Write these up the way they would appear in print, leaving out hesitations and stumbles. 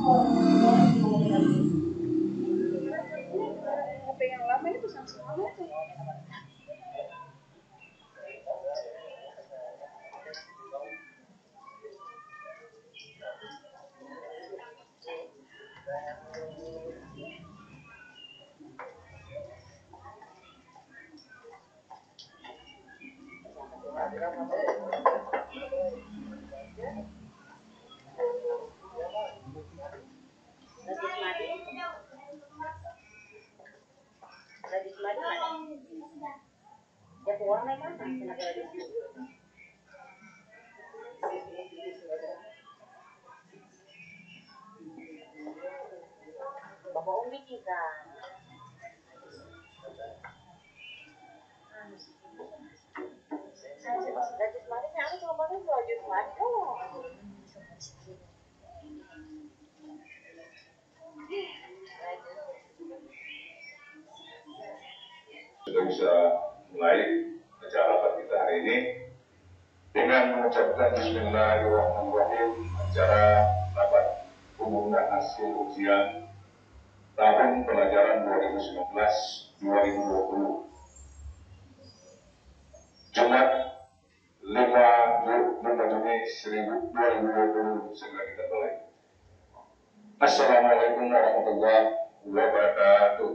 HP yang lama itu Samsung apa tuh? Bapak Umi kita. Sudah bisa mulai acara rapat kita hari ini dengan mengucapkan Bismillahirrahmanirrahim. Acara rapat umum dan hasil ujian tahun pelajaran 2019-2020 Jumat 5 Juni 2020 segera kita mulai. Assalamualaikum warahmatullahi wabarakatuh.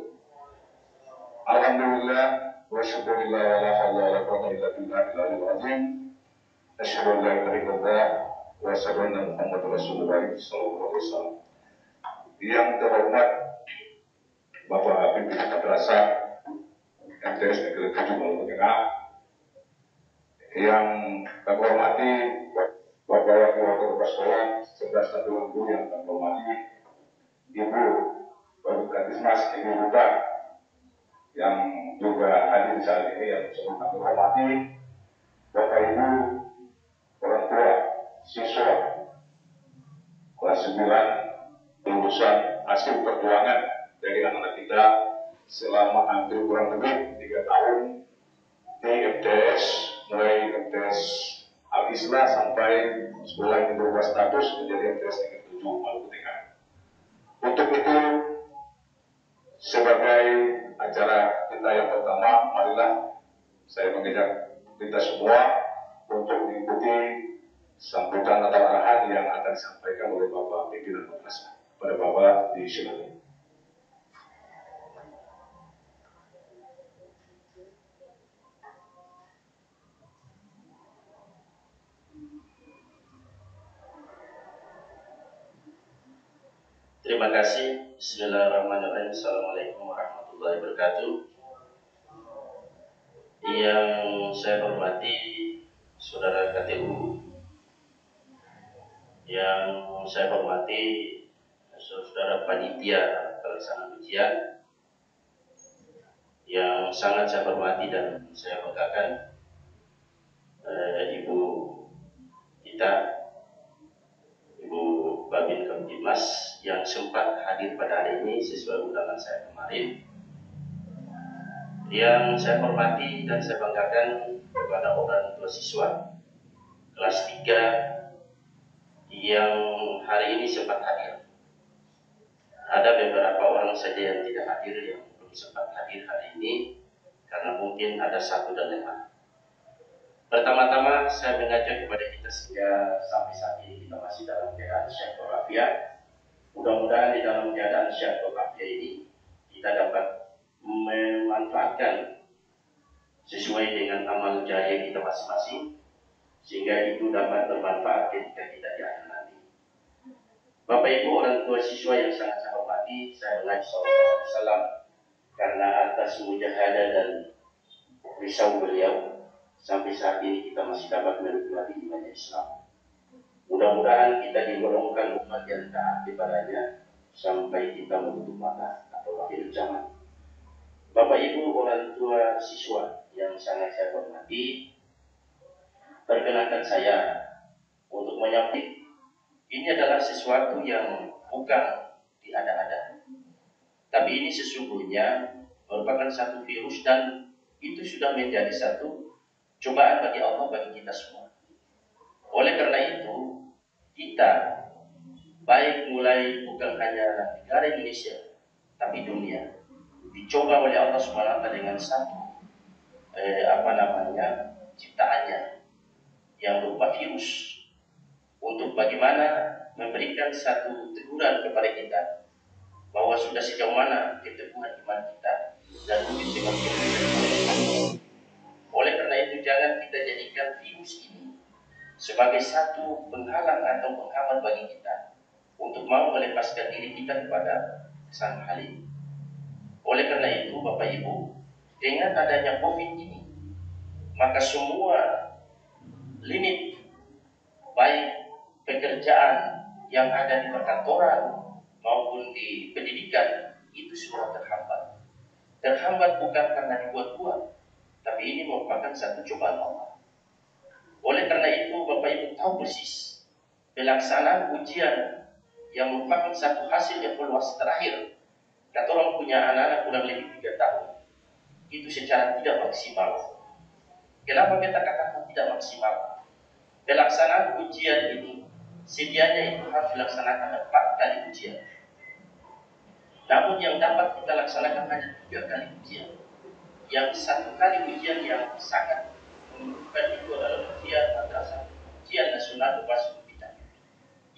Alhamdulillah wa syukurillah wa la hawla wa la quwwata illa billahil azim. Asyhadu an la ilaha illallah wa asyhadu anna Muhammadar Rasulullah sallallahu alaihi wasallam. Yang terhormat Bapak Pimpinan Madrasah MTS Negeri 7 Maluku Tengah, yang kami hormati Bapak Wakil Kepala Sekolah 11 Satuan Guru, yang kami hormati Ibu Bapak Kadismas Ibu Buka yang juga hadir saat ini, yang kami hormati Bapak Ibu orang tua siswa kelas 9 lulusan hasil perjuangan dari anak-anak kita selama hampir kurang lebih 3 tahun di MTS, mulai MTS Al-Islah sampai sekolah ini berubah status menjadi MTS Negeri 7 Maluku Tengah. Untuk itu, sebagai acara kita yang pertama, marilah saya mengajak kita semua untuk mengikuti sambutan atau arahan yang akan disampaikan oleh Bapak Pimpinan Madrasah. Pada Bapak disilakan. Terima kasih. Bismillahirrahmanirrahim. Assalamualaikum warahmatullahi wabarakatuh. Yang saya hormati Saudara KTU, yang saya hormati Saudara Panitia Pelaksana Ujian, yang sangat saya hormati dan saya banggakan Ibu kita, Ibu Babin Kamtibmas, yang sempat hadir pada hari ini sesuai undangan saya kemarin. Yang saya hormati dan saya banggakan kepada orang tua siswa kelas 3 yang hari ini sempat hadir. Ada beberapa orang saja yang tidak hadir, yang belum sempat hadir hari ini karena mungkin ada satu dan lain hal. Pertama-tama saya mengajak kepada kita sehingga sampai saat ini kita masih dalam keadaan sehat walafiat. Mudah-mudahan di dalam keadaan sehat walafiat ini kita dapat memanfaatkan sesuai dengan amal jariah kita masing-masing, sehingga itu dapat bermanfaat ketika kita di akhir nanti. Bapak Ibu orang tua siswa yang sangat saya hormati, saya mengajak salam karena atas mujahadah dan risau beliau sampai saat ini kita masih dapat menikmati iman Islam. Mudah-mudahan kita digolongkan umat yang taat kepadanya sampai kita menutup mata atau akhir zaman. Bapak Ibu orang tua siswa yang sangat saya hormati, perkenankan saya untuk menyampaikan ini adalah sesuatu yang bukan diada-ada, tapi ini sesungguhnya merupakan satu virus dan itu sudah menjadi satu cobaan bagi Allah, bagi kita semua. Oleh karena itu, kita baik mulai bukan hanya negara Indonesia, tapi dunia, dicoba oleh Allah SWT dengan satu ciptaannya yang berupa virus, untuk bagaimana memberikan satu teguran kepada kita bahwa sudah sejauh mana keteguhan iman kita dan mungkin dengan kita. Oleh karena itu jangan kita jadikan virus ini sebagai satu penghalang atau penghambat bagi kita untuk mau melepaskan diri kita kepada Sang Halim. Oleh karena itu Bapak Ibu, dengan adanya COVID ini, maka semua limit baik pekerjaan yang ada di perkantoran maupun di pendidikan itu semua terhambat. Terhambat bukan karena dibuat-buat, tapi ini merupakan satu cobaan Allah. Oleh karena itu Bapak Ibu tahu persis pelaksanaan ujian yang merupakan satu hasil evaluasi terakhir. Kata orang punya anak-anak kurang lebih 3 tahun, itu secara tidak maksimal. Kenapa kita katakan tidak maksimal? Pelaksanaan ujian ini sedianya itu harus dilaksanakan 4 kali ujian. Namun yang dapat kita laksanakan hanya 3 kali ujian. Yang 1 kali ujian yang sangat menentukan itu adalah ujian madrasah, ujian nasional berbasis kita.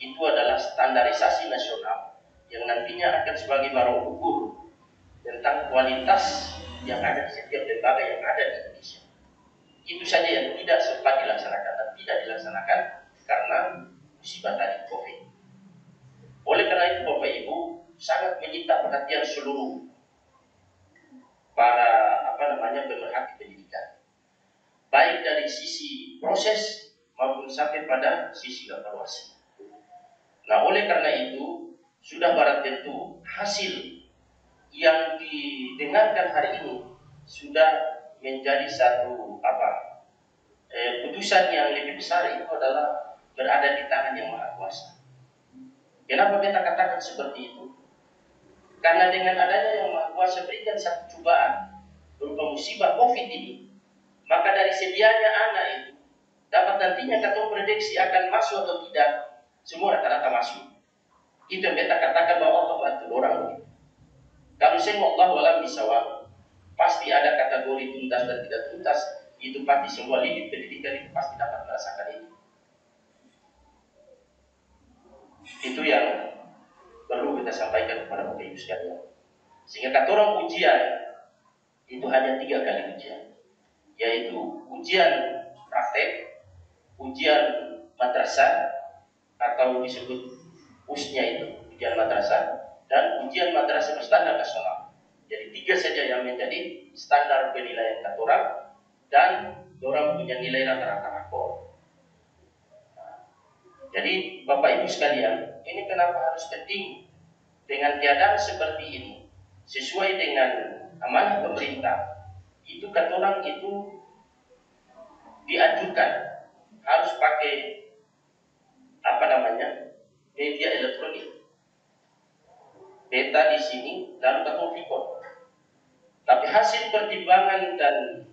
Itu adalah standarisasi nasional yang nantinya akan sebagai barang ukur tentang kualitas yang ada di setiap lembaga yang ada di Indonesia. Itu saja yang tidak sempat dilaksanakan dan tidak dilaksanakan karena musibah tadi COVID. Oleh karena itu Bapak Ibu sangat menyita perhatian seluruh para pemerhati pendidikan, baik dari sisi proses maupun sampai pada sisi evaluasi. Nah, oleh karena itu sudah barang tentu hasil yang didengarkan hari ini sudah menjadi satu putusan yang lebih besar, itu adalah berada di tangan Yang Maha Kuasa. Kenapa kita katakan seperti itu? Karena dengan adanya Yang Maha Kuasa berikan satu cobaan berupa musibah COVID ini, maka dari sedianya anak itu dapat nantinya kita prediksi akan masuk atau tidak, semua rata-rata masuk. Itu yang kita katakan bahwa Allah bantu orang begitu. Kalau saya mau Allah walam bisawab, pasti ada kategori tuntas dan tidak tuntas. Itu pasti semua lini pendidikan itu pasti dapat merasakan ini. Itu yang perlu kita sampaikan kepada Bapak Ibu sekalian. Sehingga kata orang ujian itu hanya 3 kali ujian, yaitu ujian praktek, ujian madrasah atau disebut usnya itu ujian madrasah, dan ujian madrasah berstandar nasional. Jadi 3 saja yang menjadi standar penilaian kata orang, dan orang punya nilai rata-rata akor. Jadi Bapak Ibu sekalian, ini kenapa harus penting dengan keadaan seperti ini, sesuai dengan amanah pemerintah, itu kata orang itu dianjurkan harus pakai media elektronik. Beta di sini lalu kata Vicon. Tapi hasil pertimbangan dan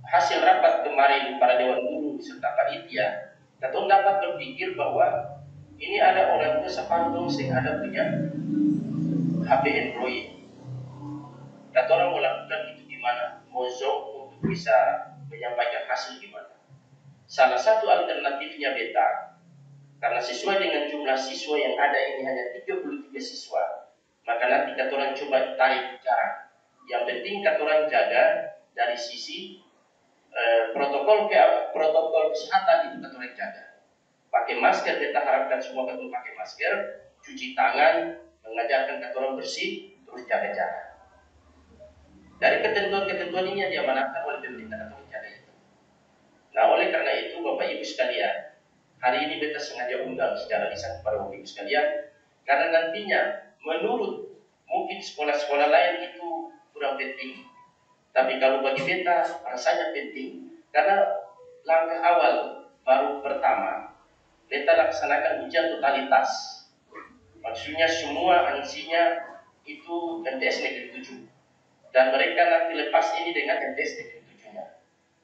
hasil rapat kemarin para dewan guru serta panitia, kata dapat berpikir bahwa ini ada orang tua sepandung sehingga ada punya HP Android. Kata orang melakukan itu gimana? Mozong untuk bisa menyampaikan hasil gimana? Salah satu alternatifnya beta, karena sesuai dengan jumlah siswa yang ada ini hanya 33 siswa, maka nanti kata orang coba tarik jarak. Yang penting kata orang jaga dari sisi protokol kesehatan itu kata orang jaga. Pakai masker, kita harapkan semua kata pakai masker, cuci tangan, mengajarkan kata orang bersih, terus jaga jarak. Dari ketentuan-ketentuan ini yang diamanatkan oleh pemerintah kata orang jaga itu. Nah, oleh karena itu Bapak Ibu sekalian, hari ini beta sengaja undang secara lisan kepada Bapak Ibu sekalian, karena nantinya menurut mungkin sekolah-sekolah lain itu kurang penting, tapi kalau bagi beta rasanya penting, karena langkah awal baru pertama beta laksanakan ujian totalitas, maksudnya semua angsinya itu MTS negeri 7, dan mereka nanti lepas ini dengan MTS negeri 7-nya.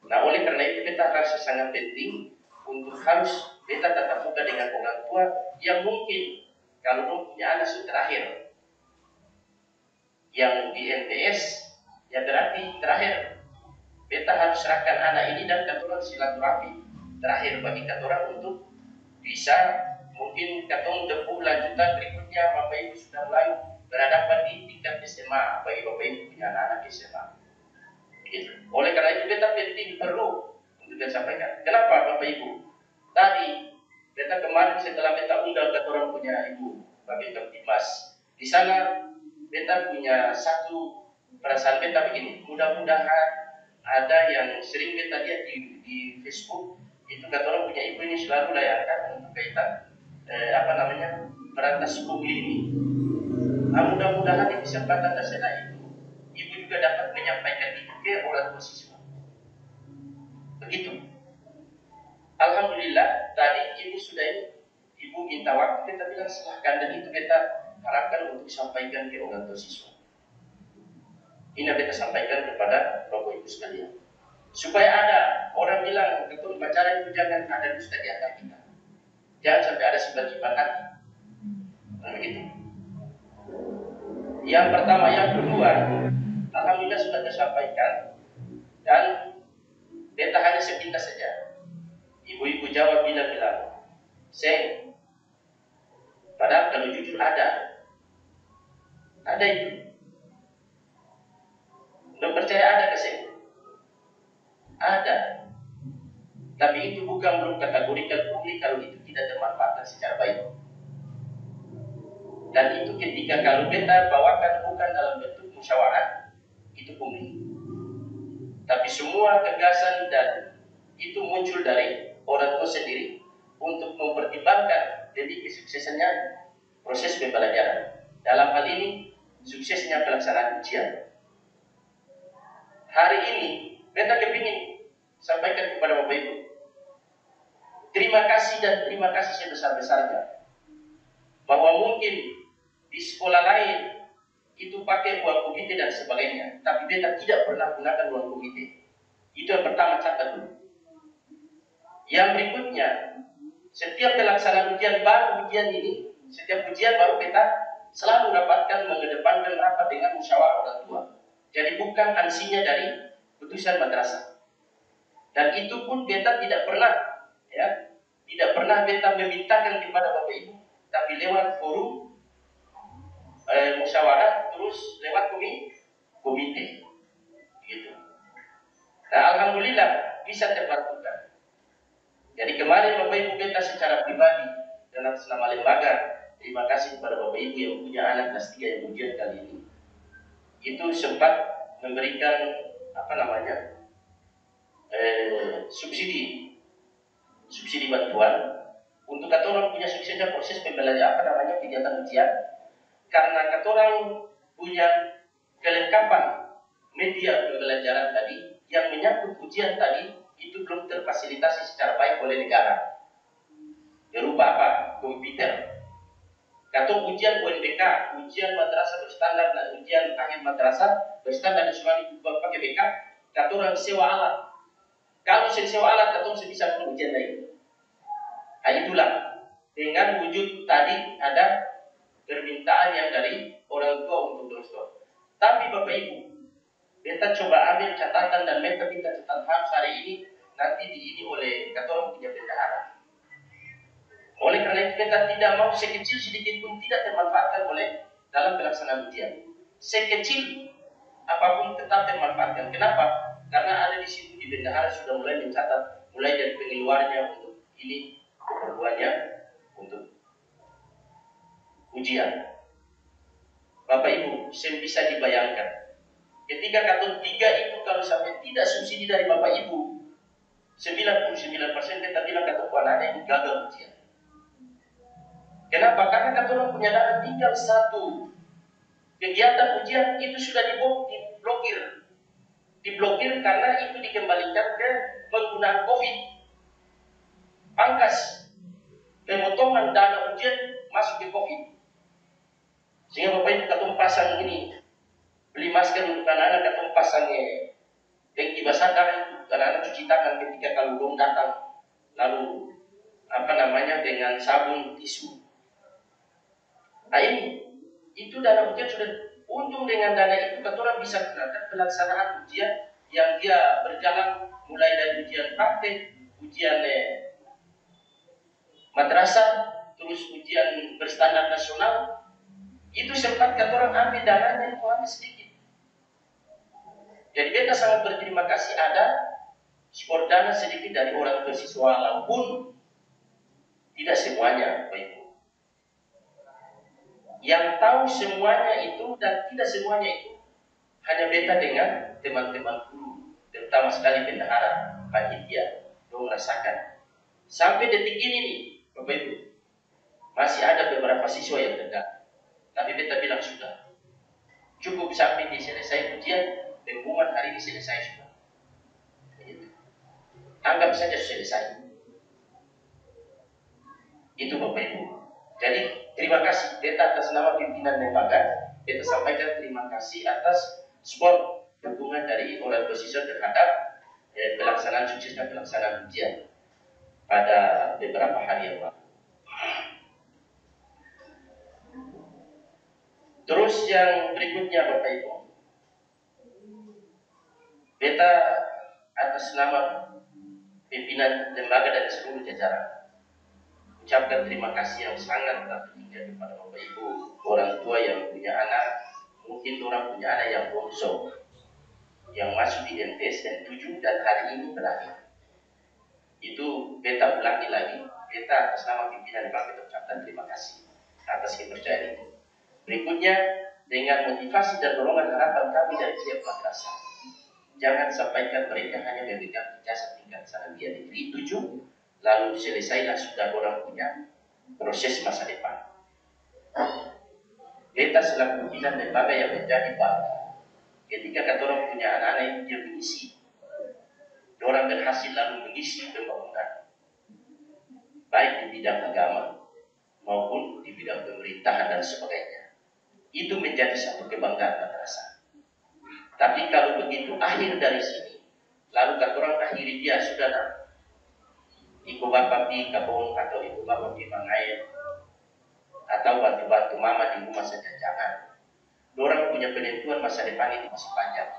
Nah, oleh karena itu beta rasa sangat penting untuk harus beta tatap muka dengan orang tua yang mungkin kalau dong punya anak sudah terakhir. Yang di MTS ya berarti terakhir. Beta harus serahkan anak ini dan katorang silaturahmi terakhir bagi katorang untuk bisa mungkin katong tempuh lanjutan berikutnya. Bapak Ibu sudah mulai berhadapan di tingkat SMA bagi Bapak Ibu punya anak-anak SMA. Begitu. Oleh karena itu beta penting perlu untuk beta sampaikan. Kenapa Bapak Ibu? Tadi beta kemarin setelah beta undang katorang punya Ibu bagi Kamtibmas, di sana beta punya satu perasaan beta begini. Mudah-mudahan ada yang sering beta lihat di Facebook itu katorang punya ibu ini selalu layarkan untuk kaitan berantas pungli ini. Nah, mudah-mudahan di kesempatan dasar itu ibu juga dapat menyampaikan itu ke orang tua siswa. Begitu. Alhamdulillah tadi ibu minta waktu, kita bilang silahkan, dan itu kita harapkan untuk disampaikan ke orang tua siswa. Ini beta sampaikan kepada Bapak Ibu sekalian. Supaya ada orang bilang, ketua upacara itu jangan ada dusta di antara kita. Jangan sampai ada sifat-sifat hati. Nah, begitu. Yang pertama, yang kedua, alhamdulillah sudah disampaikan, dan beta hanya sepintas saja. Ibu-ibu Jawa bilang, Seng, padahal kalau jujur ada itu. Belum percaya ada keseng? Ada. Tapi itu bukan belum kategorikan publik kalau itu tidak termanfaatkan secara baik. Dan itu ketika kalau beta bawakan bukan dalam bentuk musyawarah, itu publik. Tapi semua gagasan dan itu muncul dari orang tua sendiri untuk mempertimbangkan demi kesuksesannya proses pembelajaran. Dalam hal ini, suksesnya pelaksanaan ujian. Hari ini, beta kepingin sampaikan kepada Bapak Ibu, terima kasih dan terima kasih sebesar-besarnya bahwa mungkin di sekolah lain itu pakai uang komite dan sebagainya, tapi beta tidak pernah gunakan uang komite. Itu yang pertama, catat dulu. Yang berikutnya, setiap pelaksanaan ujian baru setiap ujian baru beta selalu dapatkan mengedepankan rapat dengan musyawarah orang tua. Jadi bukan ansinya dari putusan madrasah. Dan itu pun beta tidak pernah beta memintakan kepada Bapak Ibu, tapi lewat forum musyawarah, terus lewat komite. Gitu. Nah, alhamdulillah bisa terbantukan. Jadi kemarin Bapak Ibu beta secara pribadi dalam selama lembaga, terima kasih kepada Bapak Ibu yang punya anak kelas 3 yang ujian kali ini. Itu sempat memberikan subsidi bantuan untuk katorang punya suksesnya proses pembelajaran kegiatan ujian, karena katorang punya kelengkapan media pembelajaran tadi yang menyangkut ujian tadi itu belum terfasilitasi secara baik oleh negara. Berupa apa? Komputer. Katong ujian UNBK, ujian madrasah berstandar dan ujian akhir madrasah berstandar nasional itu pakai BK, katorang sewa alat. Kalau sewa alat, katong bisa ujian lain. Nah, itulah dengan wujud tadi ada permintaan yang dari orang tua untuk doorstop. Tapi Bapak Ibu, beta coba ambil catatan dan beta minta catatan harus hari ini nanti diini oleh katorang punya bendahara. Oleh karena itu beta tidak mau sekecil sedikit pun tidak termanfaatkan oleh dalam pelaksanaan ujian. Sekecil apapun tetap termanfaatkan. Kenapa? Karena ada di situ di bendahara sudah mulai mencatat, mulai dari pengeluarannya untuk ini, keperluannya untuk ujian. Bapak Ibu, bisa dibayangkan. Ketika kartu 3 itu kalau sampai tidak subsidi dari Bapak Ibu, 99% kita bilang kartu anak itu gagal ujian. Kenapa? Karena katorang punya dana tinggal satu kegiatan ujian itu sudah diblokir. Diblokir karena itu dikembalikan ke penggunaan COVID. Pangkas pemotongan dana ujian masuk ke COVID. Sehingga Bapak Ibu katong pasang ini, beli masker untuk anak-anak, katong pasang tangki basah itu anak-anak cuci tangan ketika kalau belum datang, lalu dengan sabun tisu. Nah ini, itu dana ujian sudah untung dengan dana itu orang bisa gunakan pelaksanaan ujian yang dia berjalan mulai dari ujian praktek, ujian madrasah, terus ujian berstandar nasional. Itu sempat orang ambil dananya itu ambil sedikit. Jadi beta sangat berterima kasih ada support dana sedikit dari orang tua siswa, walaupun tidak semuanya, Bapak Ibu. Yang tahu semuanya itu dan tidak semuanya itu hanya beta dengan teman-teman guru, terutama sekali bendahara, panitia, dong merasakan. Sampai detik ini nih, Bapak Ibu, masih ada beberapa siswa yang tegak. Tapi beta bilang sudah, cukup sampai diselesai ujian, pengumuman hari ini selesai sudah. Anggap saja selesai. Itu Bapak Ibu. Jadi terima kasih beta atas nama pimpinan lembaga. Beta sampaikan terima kasih atas support dukungan dari orang tua siswa terhadap pelaksanaan suksesnya pelaksanaan ujian pada beberapa hari yang lalu. Terus yang berikutnya Bapak Ibu, beta atas nama pimpinan lembaga dan seluruh jajaran ucapkan terima kasih yang sangat tertinggi kepada Bapak Ibu, orang tua yang punya anak, mungkin orang punya anak yang bongso, yang masuk di MTSN 7 dan hari ini berakhir. Itu beta ulangi lagi, beta atas nama pimpinan lembaga ucapkan terima kasih atas kepercayaan itu. Berikutnya, dengan motivasi dan dorongan harapan kami dari pihak madrasah, jangan sampaikan mereka hanya memegang ijazah tingkat sanawiyah negeri 7, lalu selesailah sudah orang punya proses masa depan. Beta selaku pimpinan lembaga yang menjadi bangga ketika orang punya anak-anak yang dia mengisi, orang berhasil lalu mengisi pembangunan, baik di bidang agama maupun di bidang pemerintahan dan sebagainya. Itu menjadi satu kebanggaan madrasah. Tapi kalau begitu akhir dari sini, lalu orang akhiri dia sudah ibu bapak di kabung atau ibu bapak di bangai atau bantu-bantu mama di rumah saja, jangan. Orang punya penentuan masa depan itu masih panjang.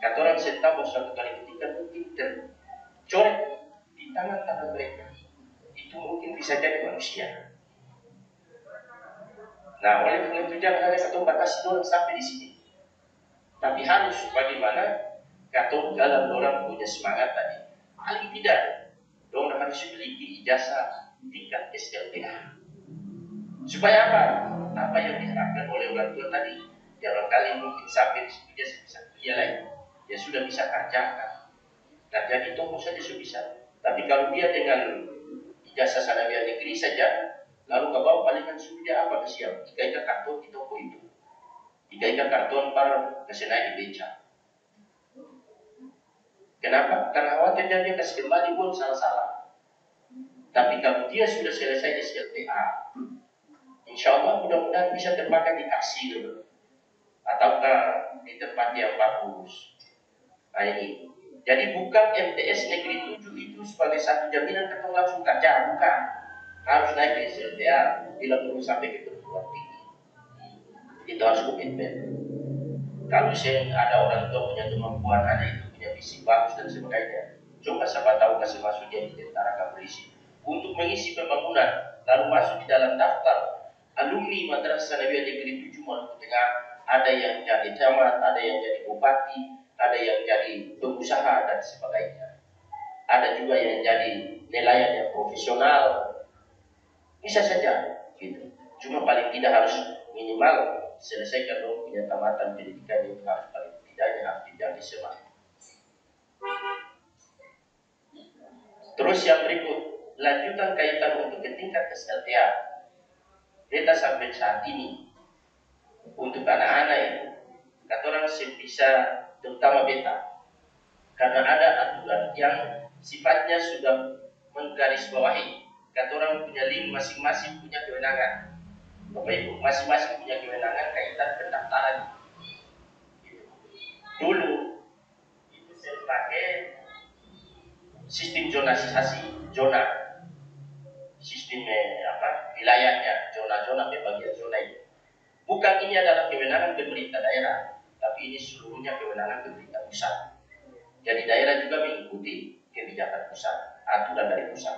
Orang setahu suatu kali ketika mungkin tercoret di tangan-tangan mereka, itu mungkin bisa jadi manusia. Nah, oleh karena itu jangan hanya satu batasi orang sampai di sini. Tapi harus bagaimana dalam orang punya semangat tadi. Paling tidak, orang harus memiliki ijazah tingkat SLTA. Supaya apa? Apa yang diharapkan oleh orang tua tadi, jangan kali mungkin sampai ijazah bisa kuliah lain, dia sudah bisa kerjakan. Kerja di toko saja sudah bisa. Tapi kalau dia dengan ijazah sanawiyah negeri saja, lalu ke bawah palingan sudah apa kesiap? Tiga karton di toko itu, tiga karton par kesenai di beca. Kenapa? Karena khawatirnya dia kasih kembali pun salah-salah. Tapi kalau dia sudah selesai SLTA, insya Allah mudah-mudahan bisa terpakai di kasir ataukah di tempat yang bagus. Nah ini. Jadi bukan MTS negeri 7 itu sebagai satu jaminan kita langsung kerja, bukan. Harus naik ke SLTA bila perlu sampai ke perguruan tinggi. Itu harus komitmen. Kalau ada orang tua punya kemampuan, ada itu punya visi bagus dan sebagainya, coba siapa tahu kasih masuk dia di tentara kepolisian untuk mengisi pembangunan, lalu masuk di dalam daftar alumni Madrasah Sanawiyah Negeri 7 Maluku Tengah. Ada yang jadi camat, ada yang jadi bupati, ada yang jadi pengusaha dan sebagainya. Ada juga yang jadi nelayan yang profesional. Bisa saja gitu. Cuma paling tidak harus minimal selesaikan dong punya tamatan pendidikan yang harus paling tidaknya harus dijaga semangat. Terus yang berikut, lanjutan kaitan untuk ke tingkat SLTA. Beta sampai saat ini untuk anak-anak itu, kata orang bisa terutama beta, karena ada aturan yang sifatnya sudah menggarisbawahi. Kata orang punya link masing-masing punya kewenangan. Bapak Ibu, masing-masing punya kewenangan kaitan pendaftaran. Dulu itu saya pakai sistem zonasisasi, zona, sistem wilayahnya, zona-zona pembagian zona itu. ini adalah kewenangan pemerintah daerah, tapi ini seluruhnya kewenangan pemerintah pusat. Jadi daerah juga mengikuti kebijakan pusat, aturan dari pusat.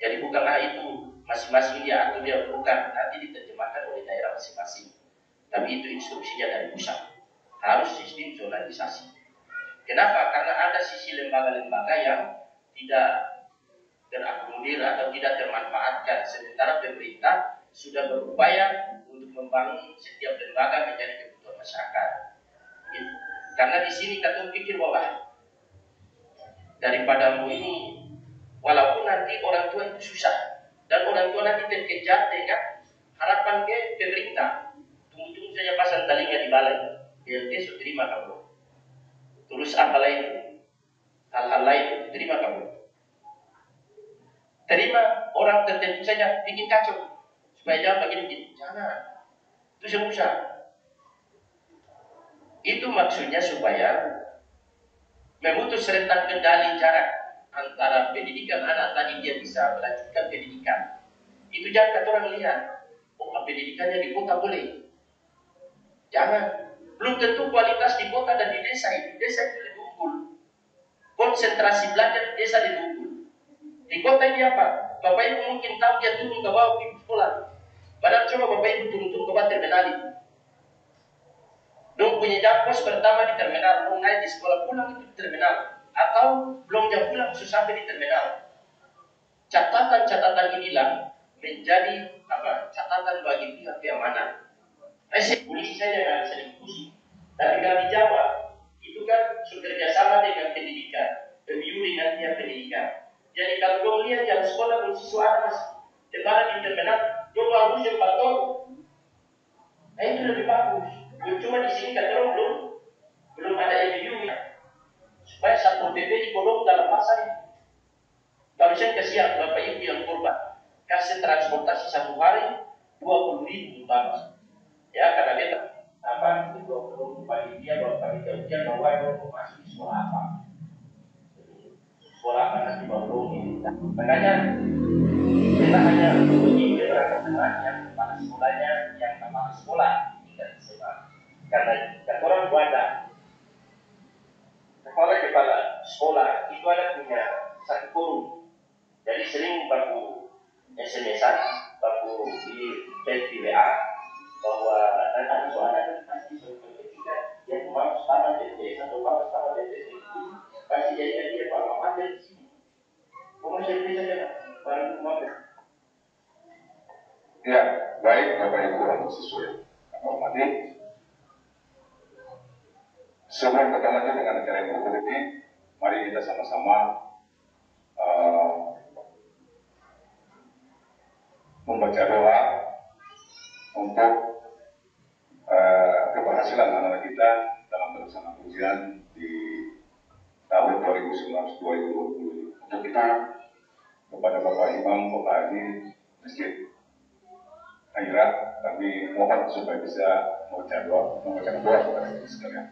Jadi bukanlah itu masing-masing dia atur, dia bukan, nanti diterjemahkan oleh daerah masing-masing. Tapi itu instruksinya dari pusat. Harus sistem zonalisasi. Kenapa? Karena ada sisi lembaga-lembaga yang tidak terakomodir atau tidak termanfaatkan, sementara pemerintah sudah berupaya untuk membangun setiap lembaga menjadi kebutuhan masyarakat. Karena di sini kita pikir bahwa daripada ini, walaupun nanti orang tua itu susah dan orang tua nanti terkejar dengan harapan ke pemerintah, tunggu-tunggu saja pasang talinya di balai, BLT sudah terima kamu. Terus apa lain? Hal-hal lain terima kamu. Terima orang tertentu saja bikin kacau supaya jangan begini. Jangan. Itu susah. Itu maksudnya supaya memutus rentang kendali jarak antara pendidikan anak tadi dia bisa melanjutkan pendidikan. Itu jangan kata orang lihat. Oh, pendidikannya di kota boleh. Jangan. Belum tentu kualitas di kota dan di desa itu. Desa itu lebih unggul. Konsentrasi belajar di desa lebih unggul. Di kota ini apa? Bapak Ibu mungkin tahu dia turun ke bawah di sekolah. Padahal coba Bapak Ibu turun ke bawah terminal itu. Dong punya jam pos pertama di terminal, mau naik di sekolah pulang itu di terminal. Atau belum jam pulang susah sampai di terminal. Catatan-catatan inilah menjadi catatan bagi pihak keamanan. Polisi saja yang bisa diskusi. Tapi kalau di Jawa, itu kan bekerja sama dengan pendidikan, review dengan pihak pendidikan. Jadi kalau dong lihat jalan sekolah pun siswa ada masih lebaran di terminal, dong bagus yang patong. Nah itu lebih bagus. Cuma di sini kan belum ada review supaya Satpol PP dikodok dalam pasar ini. Kalau saya kasihan Bapak Ibu yang korban, kasih transportasi satu hari 20.000 umpama. Ya karena dia itu belum panitia bahwa panitia ujian bahwa dia masuk di sekolah apa, sekolah apa nanti baru ini. Makanya kita hanya uji beberapa yang kepala sekolahnya yang kepala sekolah tidak SMA. Karena orang wadah kepala sekolah itu ada punya satu forum. Jadi sering baku SMS-an, baku di WA bahwa nanti soalnya pasti suatu ketika yang mau sama DPS atau mau sama DPS itu pasti jadi dia kalau ada di sini. Komunikasi saja baru mau. Ya, baik Bapak Ibu untuk sesuai hormati. Sebelum kita lanjut dengan acara yang berikut ini, mari kita sama-sama membaca doa untuk keberhasilan anak-anak kita dalam pelaksanaan ujian di tahun 2019-2020. Untuk kita kepada Bapak Imam, Bapak Haji Masjid Akhirat, kami mohon supaya bisa membaca doa kepada kita sekalian.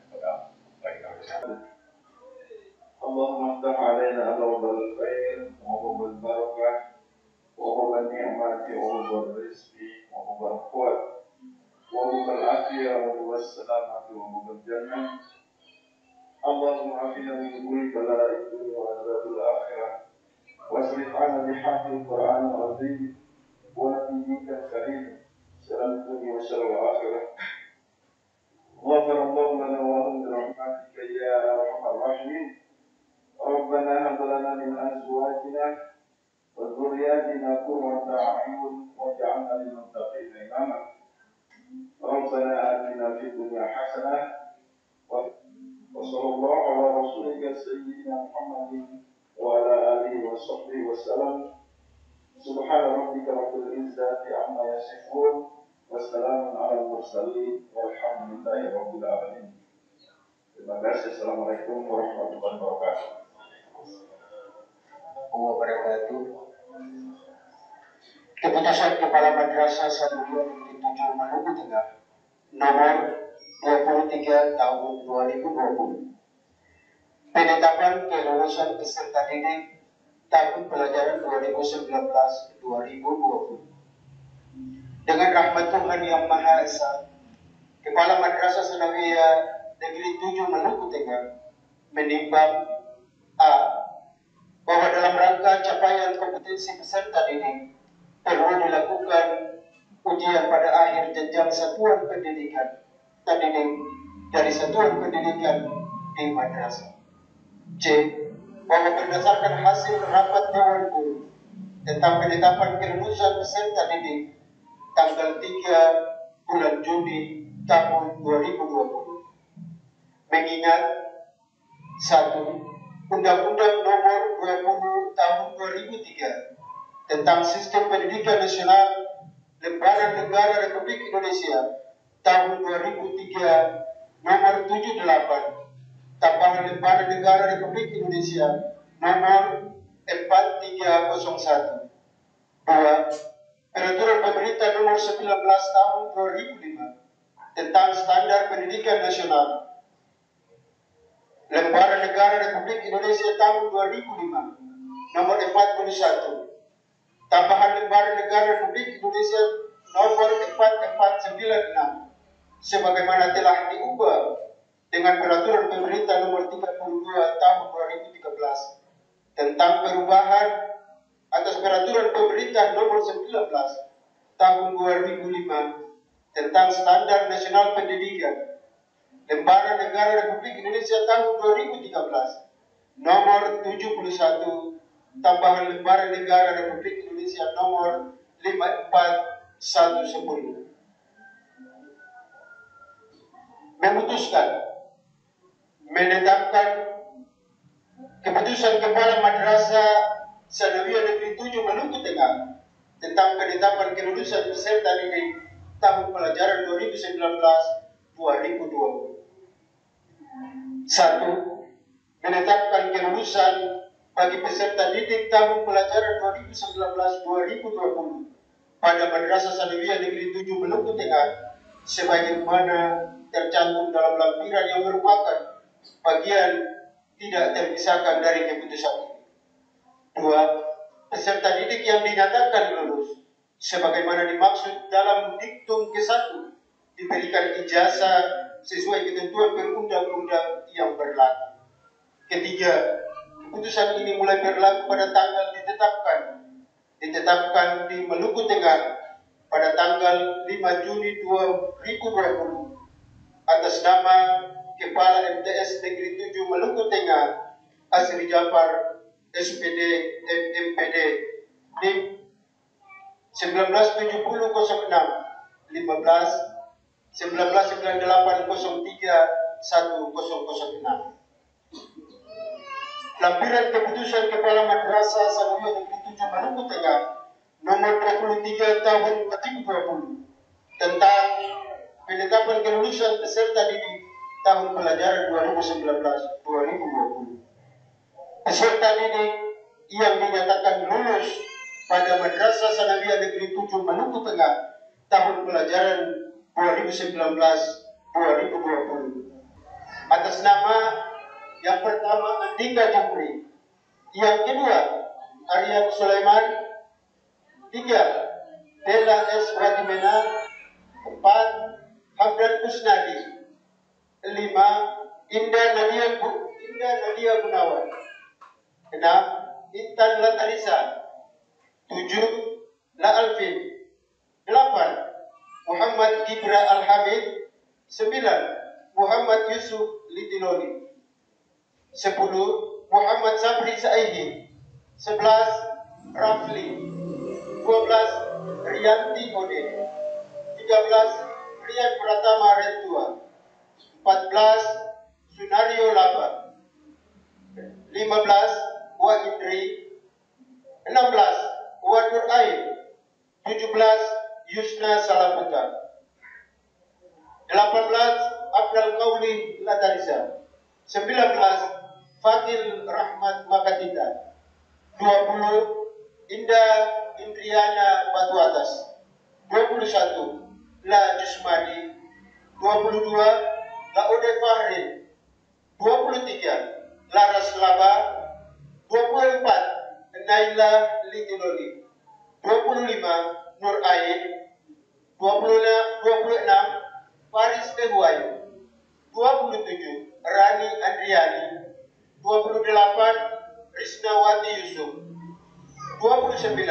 اللهم افتح علينا أبواب الخير وأبواب البركة وأبواب النعمة وأبواب الرزق وأبواب القوة وأبواب العافية وأبواب السلامة وأبواب الجنة. اللهم عافنا من كل بلاء الدنيا وعذاب الآخرة واصرف عنا بحق القرآن العظيم ونبيك الكريم شر الدنيا وشر الآخرة. غفر الله لنا ولهم برحمتك يا أرحم الراحمين. ربنا هب لنا من أزواجنا وذرياتنا قرة أعين واجعلنا للمتقين إماما. ربنا آتنا في الدنيا حسنة وصلى الله على رسولك سيدنا محمد وعلى آله وصحبه وسلم. سبحان ربك رب العزة عما يصفون والسلام على المرسلين والحمد لله رب العالمين. Terima kasih. Assalamualaikum warahmatullahi wabarakatuh. Keputusan Kepala Madrasah Sanawiyah Negeri 7 Maluku Tengah nomor 23 tahun 2020. Penetapan kelulusan peserta didik tahun pelajaran 2019-2020. Dengan rahmat Tuhan Yang Maha Esa, Kepala Madrasah Sanawiyah Negeri 7 Maluku Tengah menimbang A. Bahwa dalam rangka capaian kompetensi peserta didik perlu dilakukan ujian pada akhir jenjang satuan pendidikan dari satuan pendidikan di madrasah. C. Bahwa berdasarkan hasil rapat Dewan Guru tentang penetapan kelulusan peserta didik tanggal 3 bulan Juni tahun 2020. Mengingat 1. Undang-Undang Nomor 20 Tahun 2003 tentang Sistem Pendidikan Nasional Lembaran Negara Republik Indonesia tahun 2003 Nomor 78 Tambahan Lembaran Negara Republik Indonesia Nomor 4301. 2. Peraturan Pemerintah Nomor 19 Tahun 2005 tentang Standar Pendidikan Nasional Lembaran Negara Republik Indonesia tahun 2005 Nomor 41. Tambahan Lembaran Negara Republik Indonesia Nomor 4496 sebagaimana telah diubah dengan Peraturan Pemerintah Nomor 32 Tahun 2013 tentang perubahan atas Peraturan Pemerintah Nomor 19 Tahun 2005 tentang Standar Nasional Pendidikan Lembaran Negara Republik Indonesia tahun 2013 Nomor 71 Tambahan Lembaran Negara Republik Indonesia Nomor 5410. Memutuskan menetapkan keputusan Kepala Madrasah Sanawiyah Negeri 7 Maluku Tengah tentang penetapan kelulusan peserta didik tahun pelajaran 2019-2020. 1. Menetapkan kelulusan bagi peserta didik tahun pelajaran 2019-2020 pada Madrasah Sanawiyah Negeri 7 Maluku Tengah sebagaimana tercantum dalam lampiran yang merupakan bagian tidak terpisahkan dari keputusan ini. 2. Peserta didik yang dinyatakan lulus sebagaimana dimaksud dalam diktum ke-1 diberikan ijazah sesuai ketentuan perundang-undang yang berlaku. Ketiga, keputusan ini mulai berlaku pada tanggal ditetapkan di Maluku Tengah pada tanggal 5 Juni 2020 atas nama Kepala MTS Negeri 7 Maluku Tengah Asri Jafar SPD MMPD NIM 1970 06 15 1998 03 1006. Lampiran keputusan Kepala Madrasah Sanawiyah Negeri 7 Maluku Tengah Nomor 23 Tahun 2020 tentang penetapan kelulusan peserta didik tahun pelajaran 2019-2020. Peserta didik yang dinyatakan lulus pada Madrasah Sanawiyah Negeri 7 Maluku Tengah tahun pelajaran 2019-2020 atas nama yang pertama Andika Jupri, yang kedua Aryan Sulaiman, 3 Bella S. Watimena, 4 Hamdan Kusnadi, 5 Indah Nadia Gunawan, 6 Intan Latarisa, 7 La Alvin, 8 Muhammad Gibra Al-Hamid, 9 Muhammad Yusuf Litiloli, 10 Muhammad Sabri Saihi, 11 Rafli, 12 Rianti Ode, 13 Rian Pratama Rentua, 14 Sunario Laba, 15 Wahidri, 16 Wadur Ain, 17 Yusna Salaputa, 18 Abdul Qauli Latarisa, 19 Fakil Rahmat Makatita, 20 Indah Indriana Batu Atas, 21 La Jusmadi, 22 La Ode Fahri, 23 Laras Laba, 24 Naila Litiloli, 25 Nur Ain, 26 Faris Februari 27 Rani Andriani, 28 Risnawati Yusuf, 29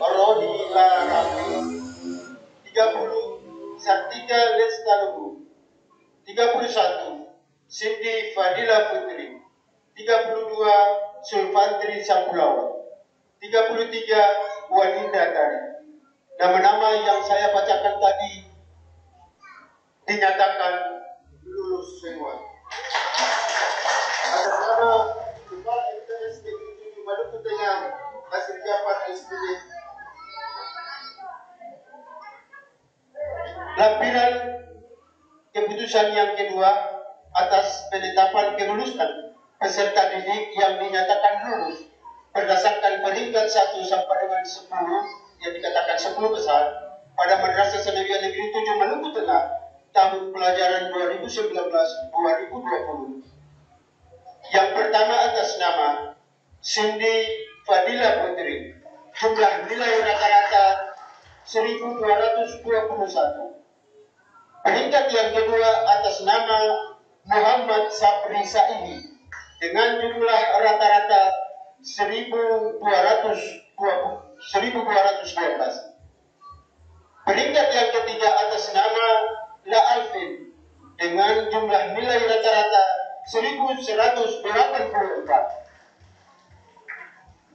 Rodi Larafi, 30 Sartika Lestaluhu, 31 Cindy Fadila Putri, 32 Sulfantri Sampulawa, 33 Walinda Tari. Nama-nama yang saya bacakan tadi dinyatakan lulus semua. Atas nama Kepala MTS Negeri 7 Maluku Tengah, hasil jabat SPD. Lampiran keputusan yang kedua atas penetapan kelulusan peserta didik yang dinyatakan lulus berdasarkan peringkat 1 sampai dengan 10 yang dikatakan 10 besar pada Madrasah Sanawiyah Negeri 7 Maluku Tengah tahun pelajaran 2019-2020. Yang pertama atas nama Cindy Fadila Putri, jumlah nilai rata-rata 1221. Peringkat yang kedua atas nama Muhammad Sapri Saidi dengan jumlah rata-rata 1212. Peringkat yang ketiga atas nama La Alvin dengan jumlah nilai rata-rata 1184.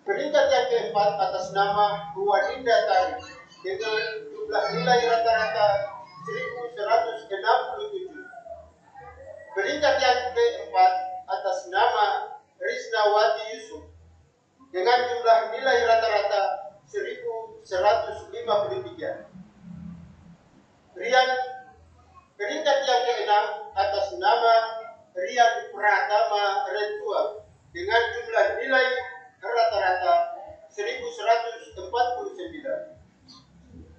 Peringkat yang keempat atas nama Walinda Tari dengan jumlah nilai rata-rata 1167. Peringkat yang keempat atas nama Risnawati Yusuf dengan jumlah nilai rata-rata 1153. Peringkat yang keenam atas nama Rian Pratama Rentua dengan jumlah nilai rata-rata 1149.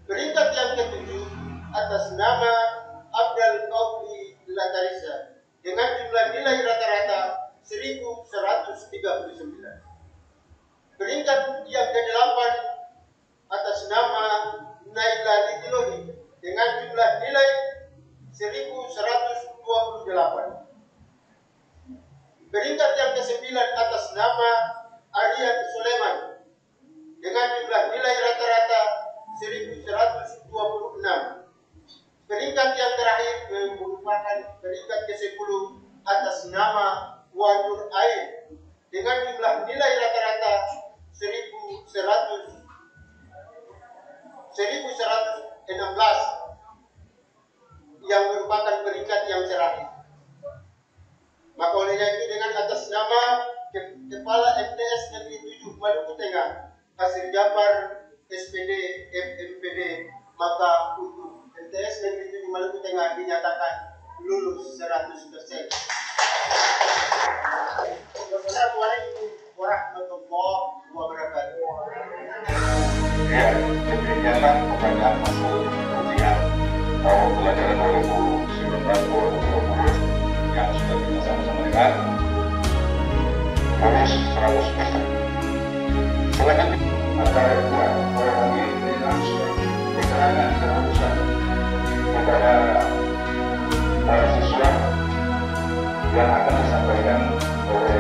Peringkat yang ketujuh atas nama Abdul Qawli Latarisa dengan jumlah nilai rata-rata 1139. Peringkat yang ke-8 atas nama Naila Litiloni dengan jumlah nilai 1128. Peringkat yang ke-9 atas nama Aryan Suleman dengan jumlah nilai rata-rata 1126. Peringkat yang terakhir merupakan peringkat ke-10 atas nama Wadur Ain dengan jumlah nilai rata-rata 1116 yang merupakan peringkat yang terakhir. Maka olehnya itu dengan atas nama Kepala MTS Negeri 7 Maluku Tengah hasil jabar SPD MMPD, maka untuk MTS Negeri 7 Maluku Tengah dinyatakan lulus 100%. Wassalamualaikum warahmatullahi wabarakatuh. Ya, demikianlah kepada hasil ujian tahun pelajaran 2019-2020 yang sudah kita sama-sama dengar. Lulus 100%. Selanjutnya antara dua orang ini langsung keterangan kelulusan kepada para siswa yang akan disampaikan oleh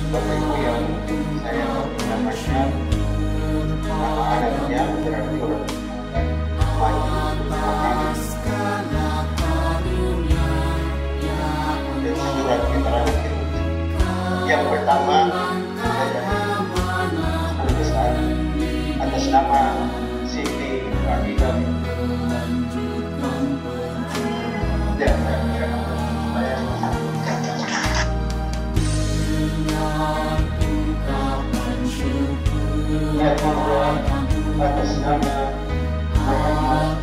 Bapak Ibu yang saya menyampaikan nama adanya berarti dan surat keterangan yang pertama besar atas nama Siti Fadila dan yang kedua atas nama Muhammad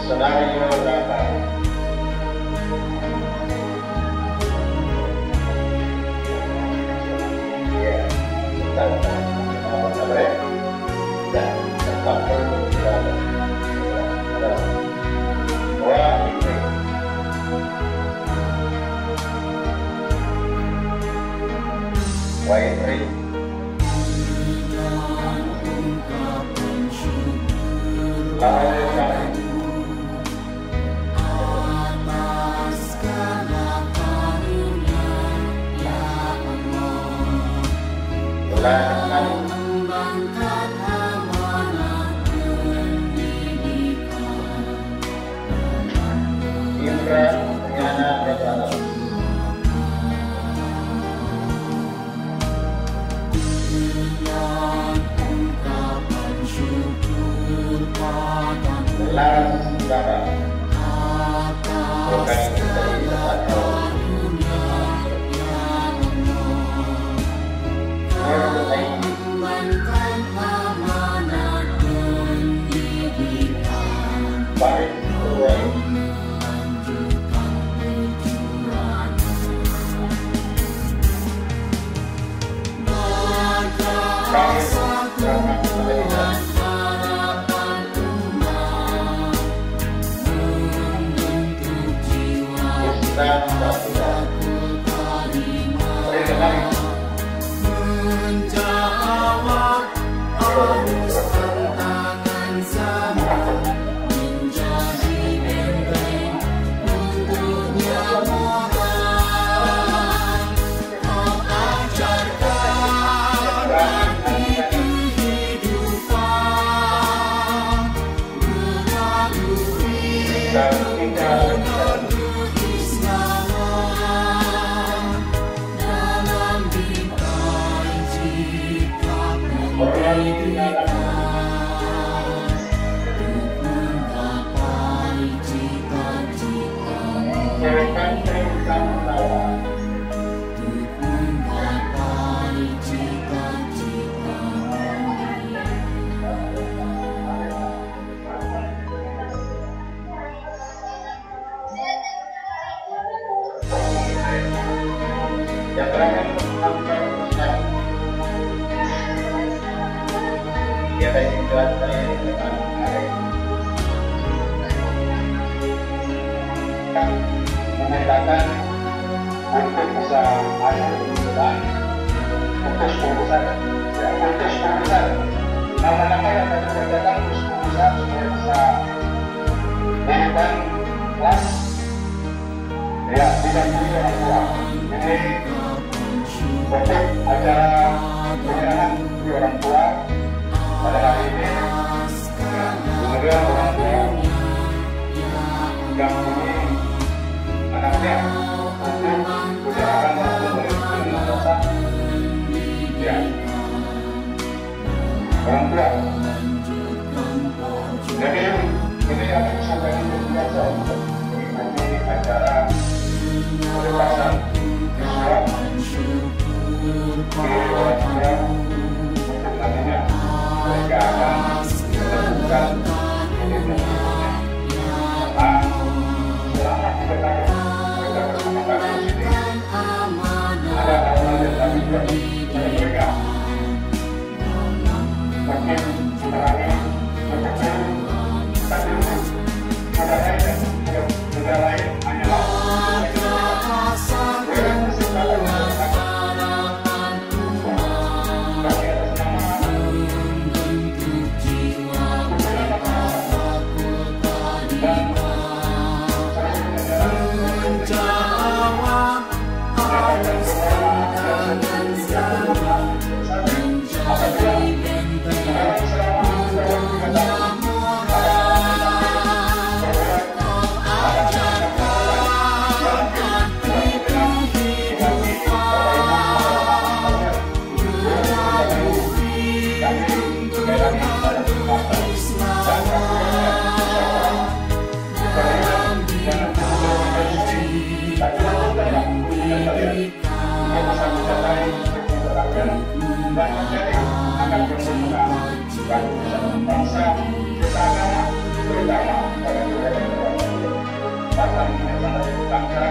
Senario datang. Ya, kita apa ya? Dan tetap berada. Wah, ini. Wah, ini. Bukan dan berbuat. Menjawab arus tantangan zaman, menjadi benteng untuknya moral. Kau ajarkan arti kehidupan, melalui tuntunan keislaman, dalam bingkai cipta pendidikan, untuk menggapai cita-cita, untuk menggapai cita-cita. Yang terakhir tentang ya tadi juga saya mengatakan untuk bisa ada dan fokus fokusan nama-nama yang tadi tercatat fokus fokusan supaya bisa melakukan kelas ya tidak jadi orang tua. Jadi untuk acara penyerahan orang tua pada hari ini, kemudian orang tua yang punya anaknya untuk menyerahkan maupun dosa, ya orang tua. Jadi ini yang disampaikan biasa untuk mengikuti acara pelepasan siswa di orang tua untuk nantinya mereka akan melakukan ini berikutnya. Selama 3 tahun mereka bersemangat di sini, ada hal-hal yang kami beri pada mereka. Mungkin sebenarnya berkecil, tapi ada lain dan negara lain hanyalah bangsa